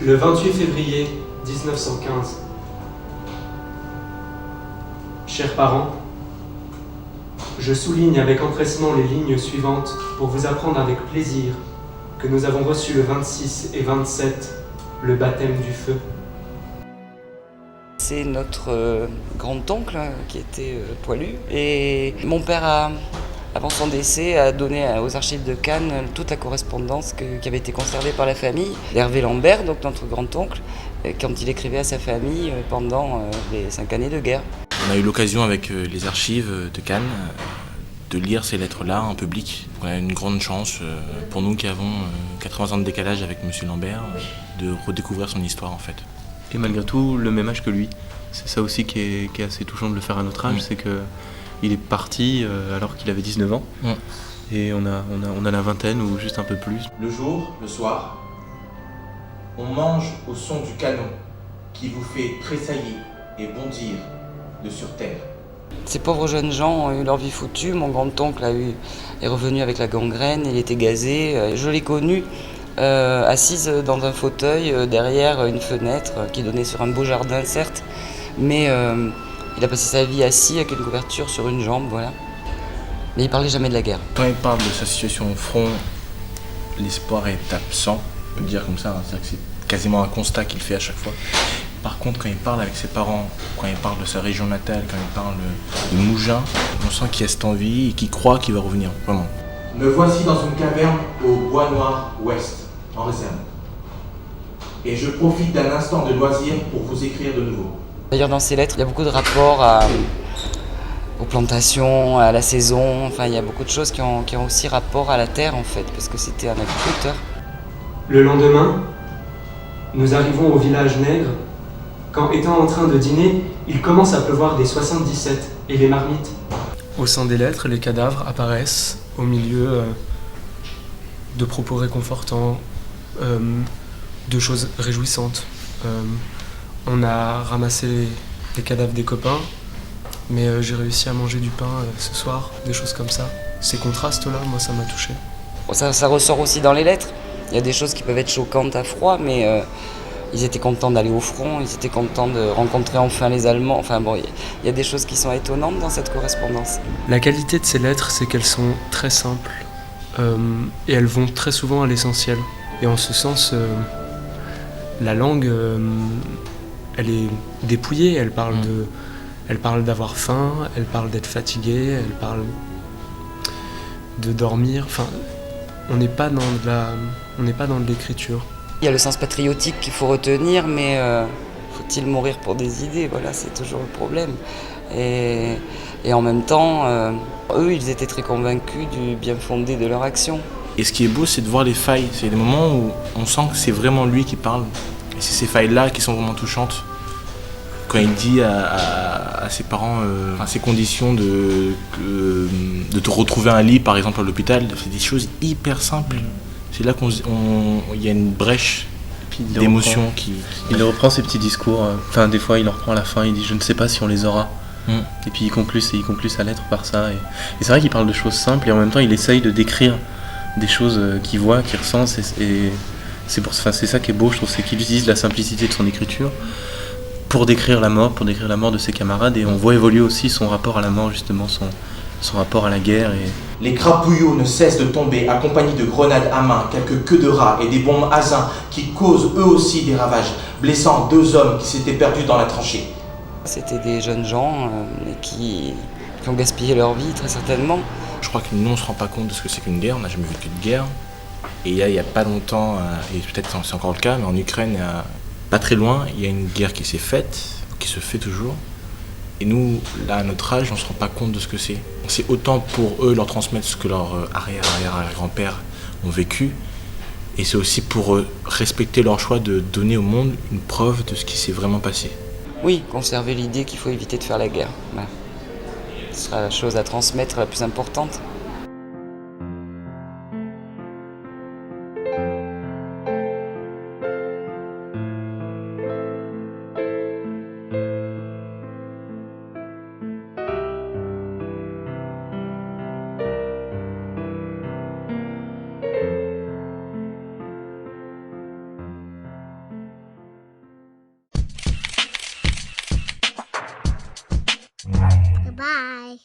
Le 28 février 1915. Chers parents, je souligne avec empressement les lignes suivantes pour vous apprendre avec plaisir que nous avons reçu le 26 et 27 le baptême du feu. C'est notre grand-oncle qui était poilu et mon père avant son décès, a donné aux archives de Cannes toute la correspondance qui avait été conservée par la famille d'Hervé Lambert, donc notre grand-oncle, quand il écrivait à sa famille pendant les 5 années de guerre. On a eu l'occasion avec les archives de Cannes de lire ces lettres-là en public. On a une grande chance pour nous qui avons 80 ans de décalage avec M. Lambert de redécouvrir son histoire en fait. Et malgré tout, le même âge que lui. C'est ça aussi qui est assez touchant de le faire à notre âge, c'est qu'il est parti alors qu'il avait 19 ans. Et on a la vingtaine ou juste un peu plus. Le jour, le soir, on mange au son du canon qui vous fait tressaillir et bondir de sur terre. Ces pauvres jeunes gens ont eu leur vie foutue. Mon grand-oncle est revenu avec la gangrène, il était gazé. Je l'ai connu assise dans un fauteuil derrière une fenêtre qui donnait sur un beau jardin, certes, mais il a passé sa vie assis avec une couverture sur une jambe, voilà. Mais il parlait jamais de la guerre. Quand il parle de sa situation au front, l'espoir est absent, on peut le dire comme ça, c'est-à-dire que c'est quasiment un constat qu'il fait à chaque fois. Par contre, quand il parle avec ses parents, quand il parle de sa région natale, quand il parle de Mougins, on sent qu'il y a cette envie et qu'il croit qu'il va revenir, vraiment. Me voici dans une caverne au Bois Noir Ouest, en réserve. Et je profite d'un instant de loisir pour vous écrire de nouveau. D'ailleurs, dans ces lettres, il y a beaucoup de rapports aux plantations, à la saison. Enfin, il y a beaucoup de choses qui ont aussi rapport à la terre, en fait, parce que c'était un agriculteur. Le lendemain, nous arrivons au village Nègre, quand, étant en train de dîner, il commence à pleuvoir des 77 et les marmites. Au sein des lettres, les cadavres apparaissent au milieu de propos réconfortants, de choses réjouissantes. On a ramassé les cadavres des copains, mais j'ai réussi à manger du pain ce soir, des choses comme ça. Ces contrastes-là, moi, ça m'a touché. Ça ressort aussi dans les lettres. Il y a des choses qui peuvent être choquantes à froid, mais ils étaient contents d'aller au front, ils étaient contents de rencontrer enfin les Allemands. Enfin bon, il y a des choses qui sont étonnantes dans cette correspondance. La qualité de ces lettres, c'est qu'elles sont très simples et elles vont très souvent à l'essentiel. Et en ce sens, la langue, elle est dépouillée, elle parle d'avoir faim, elle parle d'être fatigué, elle parle de dormir. Enfin, on n'est pas dans de l'écriture. Il y a le sens patriotique qu'il faut retenir, mais faut-il mourir pour des idées? Voilà, c'est toujours le problème. Et en même temps, eux, ils étaient très convaincus du bien fondé de leur action. Et ce qui est beau, c'est de voir les failles. C'est des moments où on sent que c'est vraiment lui qui parle. Et c'est ces failles-là qui sont vraiment touchantes. Quand il dit à ses parents, à ses conditions de te retrouver un lit, par exemple, à l'hôpital, c'est des choses hyper simples. C'est là qu'il y a une brèche d'émotion qui... Il reprend ses petits discours, enfin des fois il en reprend à la fin, il dit je ne sais pas si on les aura. Et puis il conclut sa lettre par ça. Et c'est vrai qu'il parle de choses simples et en même temps il essaye de décrire des choses qu'il voit, qu'il ressent. Et c'est ça qui est beau, je trouve, c'est qu'il utilise la simplicité de son écriture pour décrire la mort de ses camarades. Et on voit évoluer aussi son rapport à la mort, justement, son rapport à la guerre. Les crapouillots ne cessent de tomber, accompagnés de grenades à main, quelques queues de rats et des bombes asins qui causent eux aussi des ravages, blessant 2 hommes qui s'étaient perdus dans la tranchée. C'était des jeunes gens qui ont gaspillé leur vie, très certainement. Je crois que nous, on ne se rend pas compte de ce que c'est qu'une guerre, on n'a jamais vécu de guerre. Et il n'y a pas longtemps, et peut-être c'est encore le cas, mais en Ukraine, pas très loin, il y a une guerre qui s'est faite, qui se fait toujours. Et nous, là, à notre âge, on ne se rend pas compte de ce que c'est. C'est autant pour eux leur transmettre ce que leurs arrière-grand-pères ont vécu, et c'est aussi pour eux respecter leur choix de donner au monde une preuve de ce qui s'est vraiment passé. Oui, conserver l'idée qu'il faut éviter de faire la guerre. Voilà. Ce sera la chose à transmettre la plus importante. Bye.